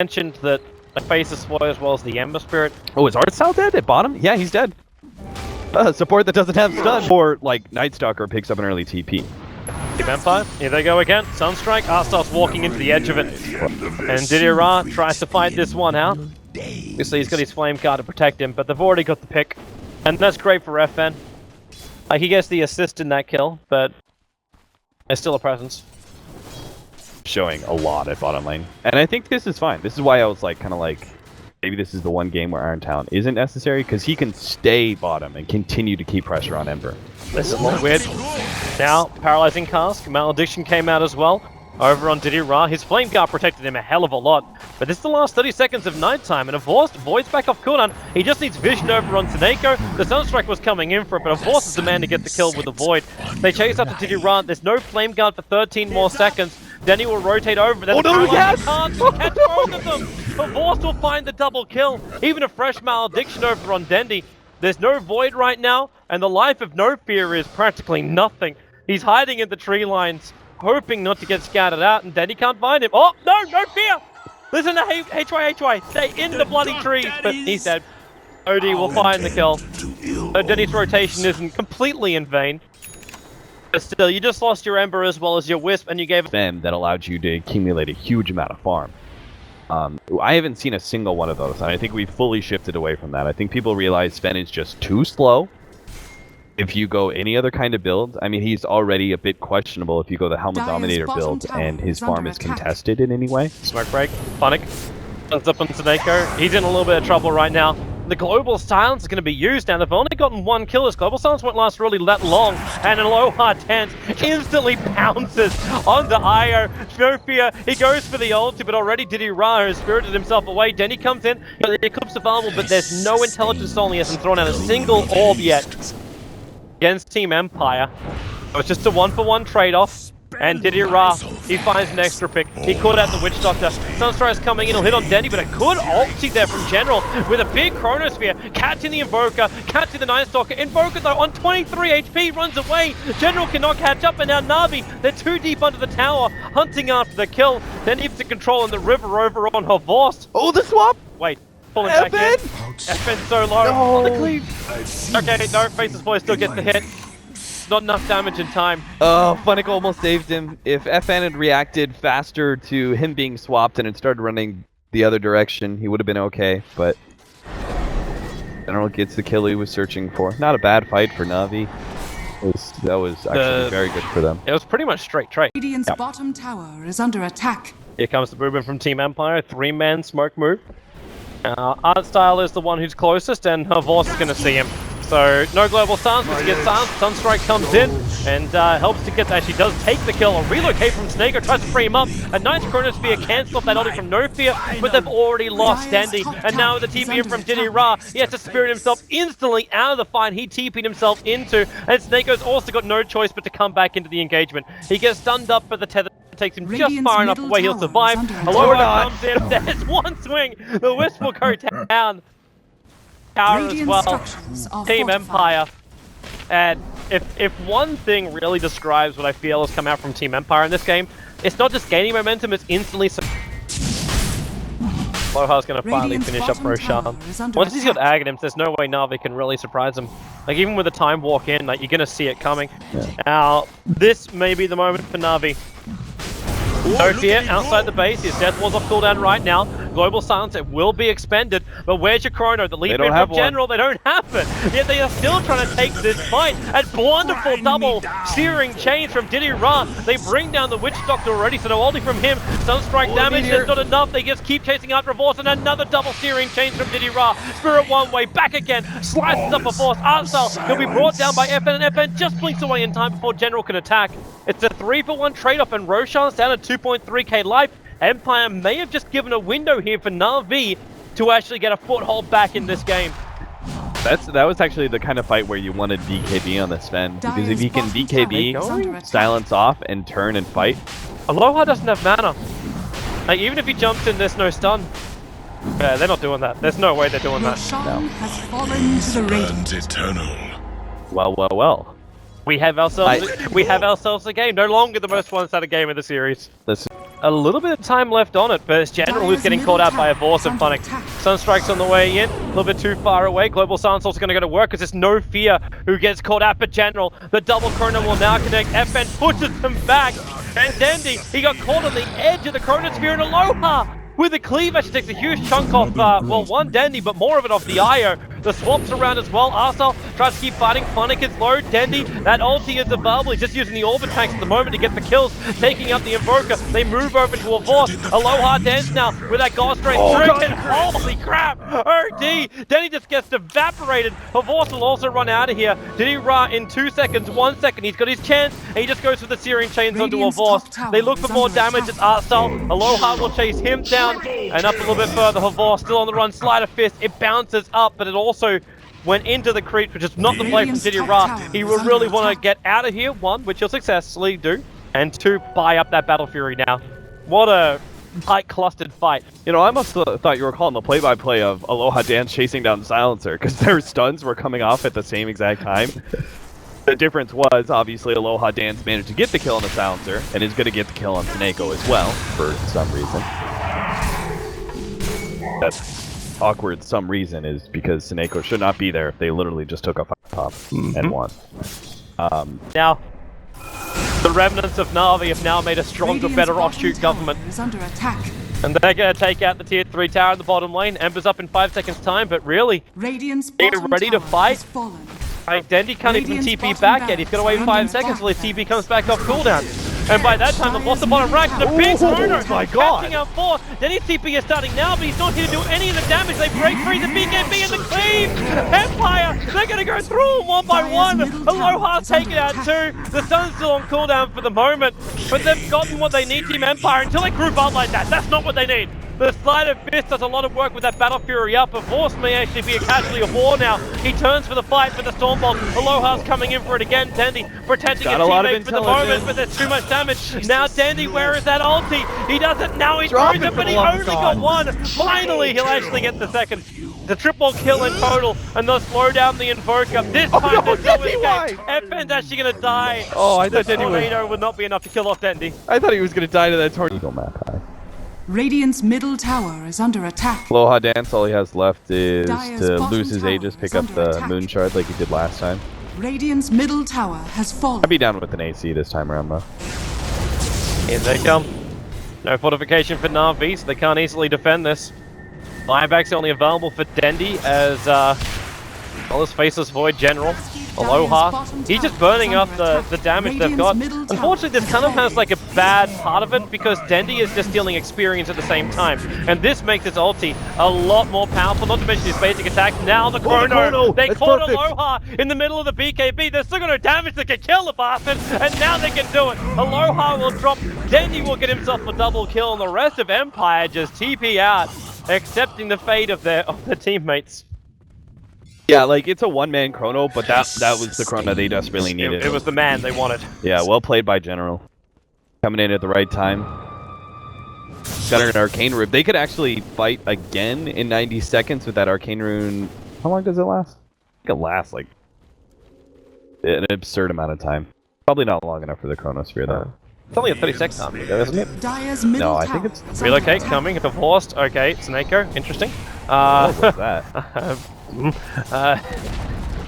mentioned that the face is spoiled as well as the Ember Spirit. Oh, is Artstyle dead at bottom? Yeah, he's dead. Support that doesn't have stun. Or, like, Night Stalker picks up an early TP. Team Empire, here they go again. Sunstrike, Artstyle's walking into the edge of it. And Didier tries to fight this one out. Obviously, he's got his Flame Card to protect him, but they've already got the pick. And that's great for FN. He gets the assist in that kill, but there's still a presence. Showing a lot at bottom lane. And I think this is fine. This is why I was like, kind of like, maybe this is the one game where Iron Talon isn't necessary, because he can stay bottom and continue to keep pressure on Ember. This is a little weird. Now, Paralyzing Cask, Malediction came out as well. Over on Didier, his Flame Guard protected him a hell of a lot. But this is the last 30 seconds of nighttime, and Void's back off cooldown. He just needs Vision over on Taneko. The Sunstrike was coming in for it, but Vorst is the man to get the kill with the Void. They chase after Didier. There's no Flame Guard for 13 more seconds. Denny will rotate over, but then can't catch both of them. But Vorst will find the double kill. Even a fresh Malediction over on Dendy. There's no Void right now, and the life of No Fear is practically nothing. He's hiding in the tree lines, hoping not to get scattered out, and Denny can't find him. Oh, no Fear! Listen to HY, stay in the bloody trees, but he's dead. OD will find the kill. So Denny's rotation isn't completely in vain. But still, you just lost your Ember as well as your Wisp, and you gave them that allowed you to accumulate a huge amount of farm. I haven't seen a single one of those, and I think we've fully shifted away from that. I think people realize Sven is just too slow. If you go any other kind of build, I mean, he's already a bit questionable if you go the Helmet Dominator build and his farm is contested in any way. Smoke break, Punic, runs up on Taneko. He's in a little bit of trouble right now. The Global Silence is going to be used now. They've only gotten one kill. This Global Silence won't last really that long. And Aloha Tense instantly pounces on the IO. No Fear, he goes for the ulti, but already Didier has spirited himself away. Denny comes in, but the Eclipse available, but there's no Intelligence Soul. He hasn't thrown out a single orb yet against Team Empire. So it's just a 1-for-1 trade-off. And Didier, he finds an extra pick. He caught out the Witch Doctor. Sunstride's coming in, he'll hit on Denny, but a good ulti there from General with a big Chronosphere. Catching the Invoker, catching the Night Stalker. Invoker, though, on 23 HP, runs away. General cannot catch up, and now Na'Vi, they're too deep under the tower, hunting after the kill. Then he's to control in the river over on her Vorst. Oh, the swap! Wait, pulling back in. FN's so low. No. The cleave. Okay, no, Faceless Boy still gets the hit. Not enough damage in time. Oh, Funnick almost saved him. If FN had reacted faster to him being swapped and had started running the other direction, he would have been okay, but General gets the kill he was searching for. Not a bad fight for Na'Vi. That was actually very good for them. It was pretty much straight trade. Radiant's bottom tower is under attack. Here comes the movement from Team Empire, 3-man smoke move. Artstyle is the one who's closest, and her Vorst is going to see him. So, no Global Silence, but to get silenced, Sunstrike comes in and helps to get that. She does take the kill. A relocate from Taneko, tries to free him up. A nice Chronosphere cancels off that ulti from No Fear, but they've already lost Dandy. And now with the TP in from Didier, he has to spirit himself instantly out of the fight he TP'd himself into. And Taneko's also got no choice but to come back into the engagement. He gets stunned up, but the tether takes him just far enough away he'll survive. Aloha comes in, there's one swing. The Wisp will go down. Tower as well, Team Empire. And if one thing really describes what I feel has come out from Team Empire in this game, it's not just gaining momentum, it's instantly... Aloha's going to finally finish up Roshan. Once he's got Aghanims, there's no way Na'Vi can really surprise him. Like, even with a time walk in, like, you're going to see it coming. Yeah. Now, this may be the moment for Na'Vi. No Fear outside the base. His Death Ward's off cooldown right now. Global Silence, it will be expended. But where's your Chrono? The lead in from General, they don't have it. Yet they are still trying to take this fight. And wonderful double searing chains from Didier. They bring down the Witch Doctor already, so no ulti from him. Sunstrike damage, there's not enough. They just keep chasing after Vorst, and another double searing chains from Didier. Spirit one way, back again. Slices up a Vorst. Artstyle, he'll be brought down by FN, and FN just blinks away in time before General can attack. It's a 3-for-1 trade-off, and Roshan's down at 2.3k life. Empire may have just given a window here for Na'Vi to actually get a foothold back in this game. That was actually the kind of fight where you wanted DKB on the Sven, because if he can DKB, silence off, and turn and fight. Aloha doesn't have mana. Like, even if he jumps in, there's no stun. Yeah, they're not doing that. There's no way they're doing that. No. Has fallen to the Radiant. Eternal. Well. We have ourselves a game. No longer the most one-sided game in the series. Listen. a little bit of time left on it, but it's General who's getting called out by a Vorce and Phonic. Sunstrike's on the way in, a little bit too far away. Global Silence also going to go to work because there's no fear who gets called out, but General, the double Chrono will now connect. FN pushes him back, and Dandy, he got caught on the edge of the Chronosphere, and Aloha with the cleave actually takes a huge chunk off, well, one Dandy, but more of it off the IO. The swaps around as well. Arsal tries to keep fighting. Phonic is low. Dandy, that ulti is available. He's just using the Orbit tanks at the moment to get the kills, taking out the Invoker. They move over to a Vorce. Aloha dance now with that Ghost Ray trick, and holy crap! OD! Dandy just gets evaporated. A Vorce will also run out of here. Diddy Ra in 2 seconds, 1 second. He's got his chance, and he just goes for the Searing Chains onto a Vorce. They look for more damage. It's Arsal. Aloha will chase him down, and up a little bit further. Havor still on the run. Sleight of Fist. It bounces up, but it also went into the creep, which is not the play from Diddy Ra. He will really want to get out of here, one, which he'll successfully do, and two, buy up that Battle Fury now. What a tight clustered fight. You know, I must have thought you were calling the play-by-play of Aloha Dance chasing down Silencer, because their stuns were coming off at the same exact time. The difference was, obviously, Aloha Dance managed to get the kill on the Silencer, and is going to get the kill on Seneko as well, for some reason. That's awkward some reason is because Seneko should not be there if they literally just took a top and won. Now, the remnants of Na'Vi have now made a stronger, better offshoot government. Is under attack. And they're going to take out the tier 3 tower in the bottom lane. Ember's up in 5 seconds time, but really, Radiant's they're bottom ready to tower fight. has fallen. Right, Dandy can't even Radiant's TP bottom back yet. He's got to wait barracks 5 are under seconds until his attack. TP comes back off cooldown. And by that time, they've lost the bottom rank. The big Chrono my God. catching out Force. Dandy's TP is starting now, but he's not here to do any of the damage. They break free the BKB and the cleave. Empire, they're going to go through them one by one. Aloha's taken out two. The Sun's still on cooldown for the moment, but they've gotten what they need, Team Empire, until they group up like that. That's not what they need. The Sleight of Fist does a lot of work with that Battle Fury up. A Force may actually be a casualty of war now. He turns for the fight for the Stormbolt. Aloha's coming in for it again. Dandy protecting his teammate for the moment, but there's too much damage. Now Dandy, where is that ulti? He doesn't, now he throws it, but he only got one. Finally, he'll actually get the second. The triple kill in total, and they'll slow down the Invoker. This time, there's no escape. FN's actually going to die. Oh, I thought the Dandy was... tornado would not be enough to kill off Dandy. I thought he was going to die to that tornado map high. Radiant's middle tower is under attack. Aloha Dance, all he has left is Dire's to bottom lose his tower Aegis, pick is up under the attack. Moon Shard like he did last time. Radiant's middle tower has fallen. I'd be down with an AC this time around though. Here they come. No fortification for Na'Vi, so they can't easily defend this. Buyback's only available for Dandy as well as Faceless Void General. Aloha. He's just burning up the damage they've got. Unfortunately, this kind of has like a bad part of it because Dandy is just dealing experience at the same time. And this makes his ulti a lot more powerful, not to mention his basic attack. Now the Chrono! They caught Aloha in the middle of the BKB. They're still going to damage that can kill the bastard, and now they can do it. Aloha will drop. Dandy will get himself a double kill, and the rest of Empire just TP out, accepting the fate of their teammates. Yeah, like it's a one-man Chrono, but that was the Chrono they desperately needed. It was the man they wanted. Yeah, well played by General. Coming in at the right time. Got an Arcane Rune. They could actually fight again in 90 seconds with that Arcane Rune. How long does it last? I think it lasts like an absurd amount of time. Probably not long enough for the Chronosphere though. It's only a 30-second time ago, isn't it? Dire's middle No, I tower think it's is Relocate under attack. coming, divorced. Okay, Seneko, interesting. what was that?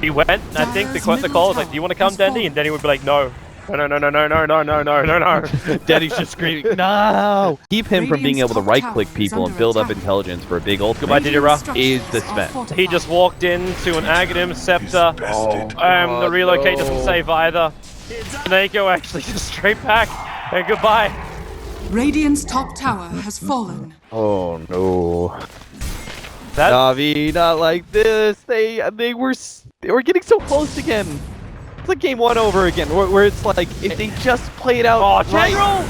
He went, I think, the call was like, do you want to come, Dandy? And Dandy would be like, no. No. Daddy's just screaming, no! Keep him from being able to right-click people and build up intelligence for a big ult. Goodbye, Diddy Ra. Is the spend. He just walked into an Aghanim Scepter. The relocate doesn't save either. Seneko actually just straight back. And goodbye. Radiant's top tower has fallen. Oh no. That Na'Vi, not like this. They were getting so close again. It's like game one over again, where it's like if they just play it out. General!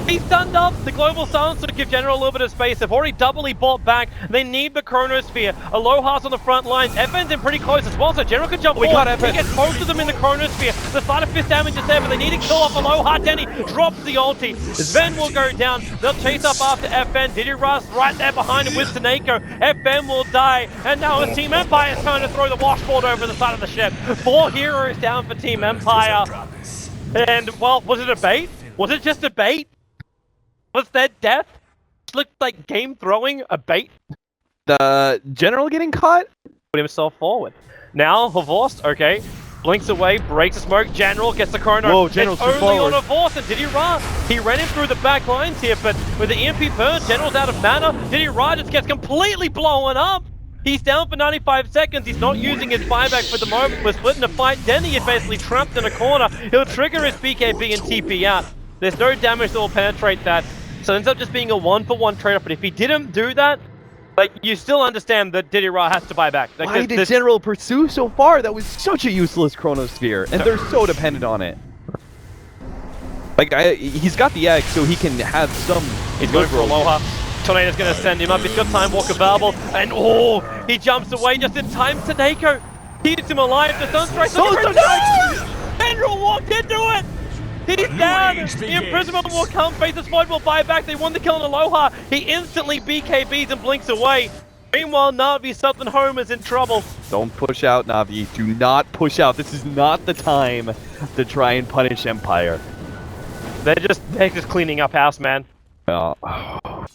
He's stunned up. The Global Silence to give General a little bit of space. They've already doubly bought back. They need the Chronosphere. Aloha's on the front lines. FN's in pretty close as well, so General can jump forward. He gets both of them in the Chronosphere. The Sleight of Fist damage is there, but they need to kill off Aloha. Danny drops the ulti. Sven will go down. They'll chase up after FN. Diddy Russ right there behind him with Seneko. FN will die. And now it's Team Empire is trying to throw the washboard over the side of the ship. 4 heroes down for Team Empire. And, well, was it a bait? Was it just a bait? Was their death looked like game throwing a bait? The general getting caught? Put himself forward. Now, Havorst, okay, blinks away, breaks the smoke. General gets the chrono. Whoa, General's it's too only forward. on Havorst, and Diddy Ra, he ran him through the back lines here, but with the EMP burn, General's out of mana. Diddy Ra just gets completely blown up. He's down for 95 seconds. He's not using his buyback for the moment. We're splitting a fight. Denny is basically trapped in a corner. He'll trigger his BKB and TP out. There's no damage that will penetrate that. So it ends up just being a 1-for-1 trade-off. But if he didn't do that, like, you still understand that Diddy Ra has to buy back. Like, Why did General pursue so far? That was such a useless Chronosphere, and they're so dependent on it. Like, he's got the X, so he can have some... He's going for Aloha. Tornado's going to send him up. He's got Time Walk available. And, oh, he jumps away just in time. Taneko keeps him alive. The Sunstrike. General walked into it. He's down! The imprisonment will come, Faces Void will buy back, they won the kill on Aloha, he instantly BKBs and blinks away. Meanwhile, Na'Vi Southern Home is in trouble. Don't push out, Na'Vi. Do not push out. This is not the time to try and punish Empire. They're just cleaning up house, man. I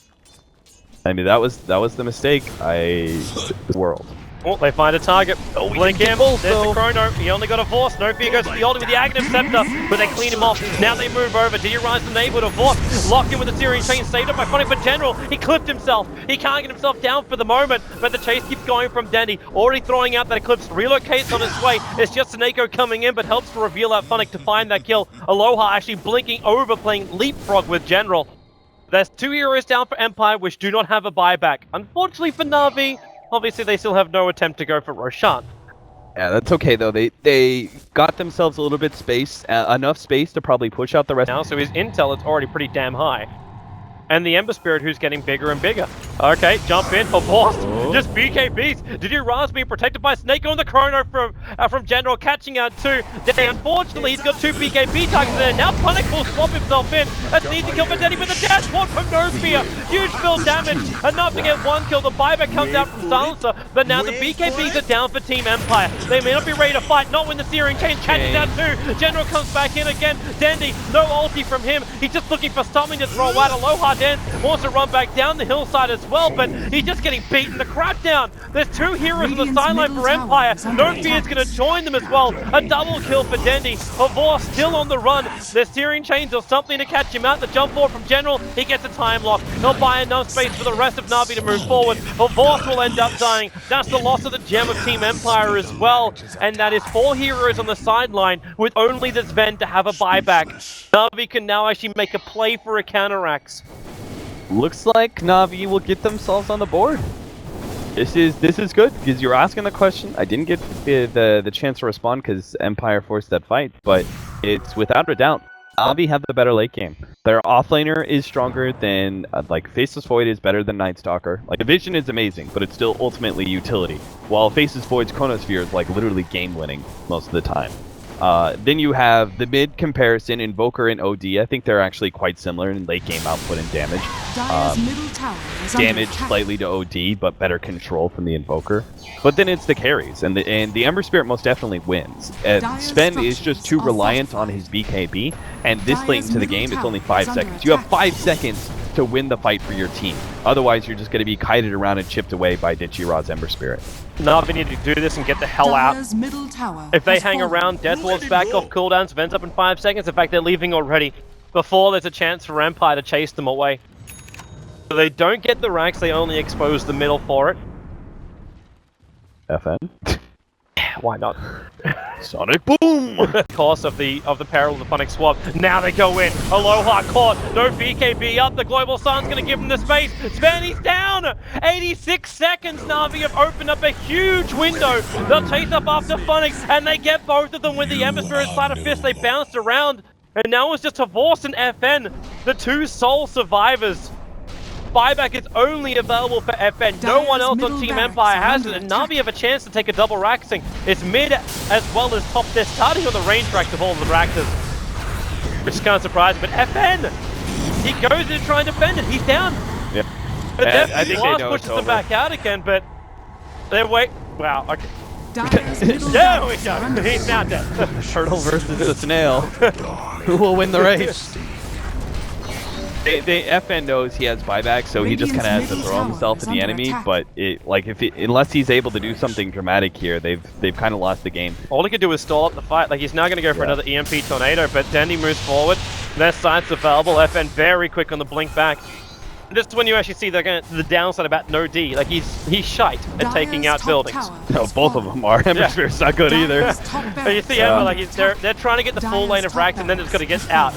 mean, that was the mistake. The world. Oh, they find a target. Oh, blink him. There's the chrono. He only got a force. No fear goes to the ulti with the Aghanim Scepter, but they clean him off. Now they move over. Did he rise to the neighborhood of force? Locked in with the Syrian chain. Saved up by Phonic for General. He clipped himself. He can't get himself down for the moment, but the chase keeps going from Denny. Already throwing out that Eclipse. Relocates on its way. It's just Taneko coming in, but helps to reveal that Phonic to find that kill. Aloha actually blinking over, playing leapfrog with General. There's 2 heroes down for Empire, which do not have a buyback. Unfortunately for Na'Vi, obviously they still have no attempt to go for Roshan. Yeah, that's okay though. They got themselves a little bit enough space to probably push out the rest. Now, so his intel is already pretty damn high. And the Ember Spirit, who's getting bigger and bigger. Okay, jump in for Boss. Just BKBs. Did you Raz being protected by Snake on the chrono from General, catching out two. Denny, unfortunately, he's got 2 BKB targets there. Now Punic will swap himself in. That's an easy kill for Denny, but the dash one from No Fear. Huge build damage. Enough to get 1 kill. The buyback comes out from Silencer, but now the BKBs are down for Team Empire. They may not be ready to fight, not when the Searing Chain catches out 2. General comes back in again. Dendy, no ulti from him. He's just looking for something to throw out. Aloha Dance wants to run back down the hillside as well, but he's just getting beaten. The crackdown. There's 2 heroes on the sideline for Empire. No Fear is going to join them as well. A double kill for Dendy. Havor still on the run. There's Searing Chains or something to catch him out. The jump forward from General. He gets a time lock. He'll buy enough space for the rest of Na'Vi to move forward. Havor will end up dying. That's the loss of the gem of Team Empire as well. And that is 4 heroes on the sideline with only the Sven to have a buyback. Na'Vi can now actually make a play for a counteraxe. Looks like Na'Vi will get themselves on the board. This is good because you're asking the question. I didn't get the chance to respond because Empire forced that fight, but it's without a doubt Na'Vi have the better late game. Their offlaner is stronger than like Faceless Void is better than Night Stalker. Like the vision is amazing, but it's still ultimately utility. While Faceless Void's Chronosphere is like literally game winning most of the time. Then you have the mid comparison, INVOKER and OD. I think they're actually quite similar in late game output and damage. Middle tower is Damage under attack. slightly to OD, but better control from the INVOKER. But then it's the carries, and the Ember Spirit most definitely wins. Sven is just too reliant on his BKB, and this late into the game, it's only 5 seconds. You have 5 seconds to win the fight for your team. Otherwise, you're just going to be kited around and chipped away by Dichirod's Ember Spirit. Na'Vi need to do this and get the hell out. Middle tower If they has hang fallen. around, Death Ward's back off cooldowns, Sven's up in 5 seconds. In fact, they're leaving already before there's a chance for Empire to chase them away. So they don't get the racks, they only expose the middle for it. FN? Why not? Sonic Boom! Course of the peril of the Phonic swap. Now they go in. Aloha caught. No BKB up. The Global Sun's going to give them the space. Sven, he's down. 86 seconds. Na'Vi have opened up a huge window. They'll chase up after Phonic, and they get both of them with the Ember Spirit side of fist. They bounced around, and now it's just Havorst and FN, the 2 sole survivors. Buyback is only available for FN. No one else on Team Empire has it, and Na'Vi have a chance to take a double raxing. It's mid as well as top. They're starting on the range racks of all of the raxers, which is kind of surprising. But FN, he goes in to try and defend it. He's down. Yep. But I think they know pushes it's them over. back out again, but they're wait. Wow. Okay. Dyer's middle There tower we is go. under He's now dead. Turtle versus the snail. Who will win the race? FN knows he has buyback, so he just kind of has to throw himself at the enemy. But unless he's able to do something dramatic here, they've kind of lost the game. All he could do is stall up the fight. Like, he's now going to go for another EMP tornado, but Dandy moves forward. Their sights available. FN very quick on the blink back. This is when you actually see the downside about no D. Like, he's shite at taking out buildings. No, both of them are. Hemisphere's not good either. But you see, they're trying to get the full lane of racks, and then it's going to get out.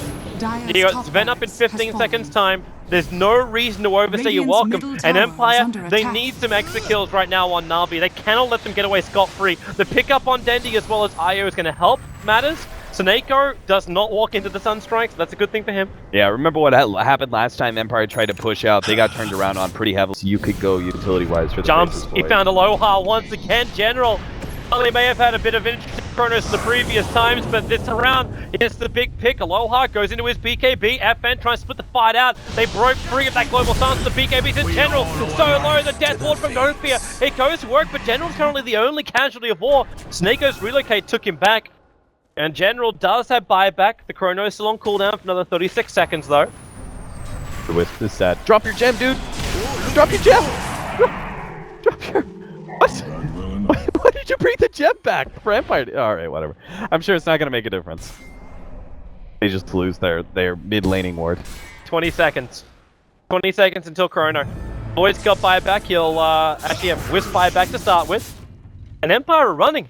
You got Sven up in 15 seconds time. There's no reason to overstay your welcome. And Empire, they need some extra kills right now on Na'Vi. They cannot let them get away scot-free. The pickup on Dendi as well as Io is going to help matters. Snako does not walk into the Sunstrike, so that's a good thing for him. Yeah, remember what happened last time Empire tried to push out? They got turned around on pretty heavily, so you could go utility-wise for the jumps. He found Aloha once again. General He may have had a bit of interesting Kronos the previous times, but this round is the big pick. Aloha goes into his BKB. FN trying to split the fight out. They broke free of that global stance. The BKB's in General. So low, the death ward from Nofia. It goes to work, but General's currently the only casualty of war. Snakeo's relocate took him back. And General does have buyback. The Chrono is still on cooldown for another 36 seconds, though. The Wisp is sad. Drop your gem, dude! Drop your gem! Drop your... What? Why did you bring the gem back for Empire? Alright, whatever. I'm sure it's not going to make a difference. They just lose their mid-laning ward. 20 seconds. 20 seconds until Chrono. Void's got buyback. He'll actually have Wisp buyback to start with. And Empire are running.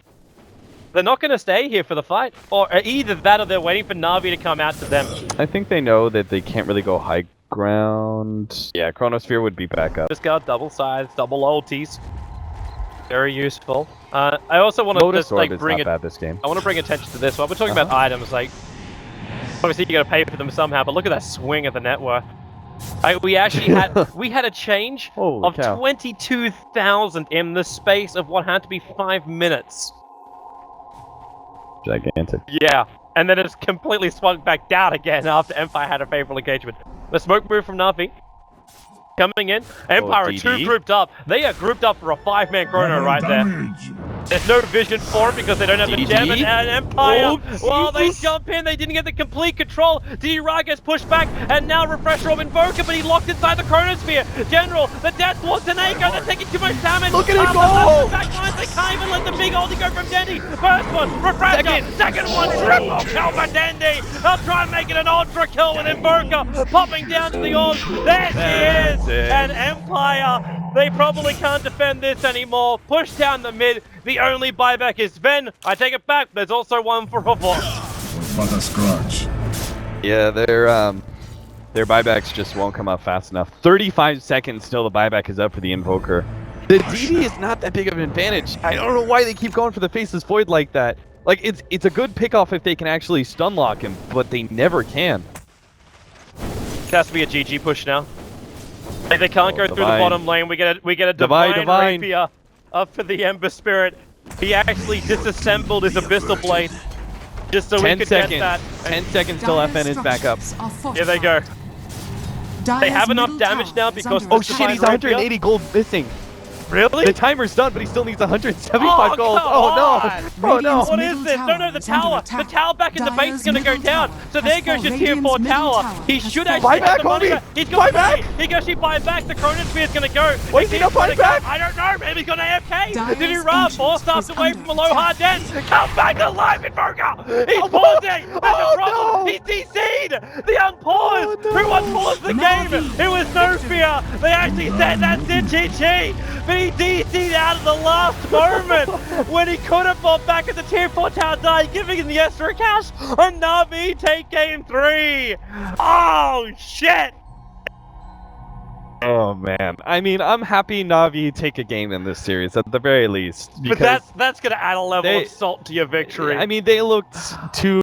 They're not going to stay here for the fight. Or either that or they're waiting for Na'Vi to come out to them. I think they know that they can't really go high ground. Yeah, Chronosphere would be back up. Just got double sides, double ultis. Very useful. I also want to just like bring it. This game. I want to bring attention to this. While we're talking about items, like obviously you got to pay for them somehow. But look at that swing at the net worth. We actually had a change of 22,000 in the space of what had to be 5 minutes. Gigantic. Yeah, and then it's completely swung back down again after Empire had a favorable engagement. The smoke move from Na'Vi. Coming in. Empire are two grouped up. They are grouped up for a 5-man Chrono right there. There's no vision for it because they don't have the gem, and Empire, while they jump in, they didn't get the complete control. DD gets pushed back, and now Refresher of INVOKER, but he locked inside the Chronosphere. General, the Death Ward to Nako, they're taking too much damage. Look at it go! Backlines, they can't even let the big oldie go from Dendy. First one, Refresher. Second one, triple kill for Dendy. They'll try and make it an ultra kill with INVOKER, popping down to the orb. There she is! And Empire, they probably can't defend this anymore. Push down the mid. The only buyback is Ven. I take it back. There's also one for Revolt. Yeah, their buybacks just won't come up fast enough. 35 seconds till the buyback is up for the INVOKER. The DD is not that big of an advantage. I don't know why they keep going for the Faceless Void like that. Like, it's a good pickoff if they can actually stun lock him, but they never can. It has to be a GG push now. If they can't go through the bottom lane, we get a divine rapier up for the Ember Spirit. He actually disassembled his Abyssal Blade just so we could get that. 10 seconds till FN is back up. Here they go. They have enough damage now because oh shit, he's 180 gold missing. Really? The timer's done, but he still needs 175 gold. Oh no! Oh no! What is this? No, the tower! The tower back in the base is going to go down. So there goes your tier 4 tower. He should actually have the money back. He's got back. He can actually buy back. The Chronosphere is going to go. Wait, is he not buying back? I don't know. Maybe he's got an AFK. Did he run? 4 stars away from Aloha Den. Come back alive, INVOKER! He's pausing! There's a problem. He's DC'd! The unpaused! Who unpaused the game? It was Nofia. They actually said that's it, GG. But he DC'd out of the last moment when he could have fought back at the tier 4 tower die, giving him the extra cash, and Na'Vi take game 3. Oh shit! Oh man, I mean, I'm happy Na'Vi take a game in this series at the very least. But that's gonna add a level of salt to your victory. I mean, they looked too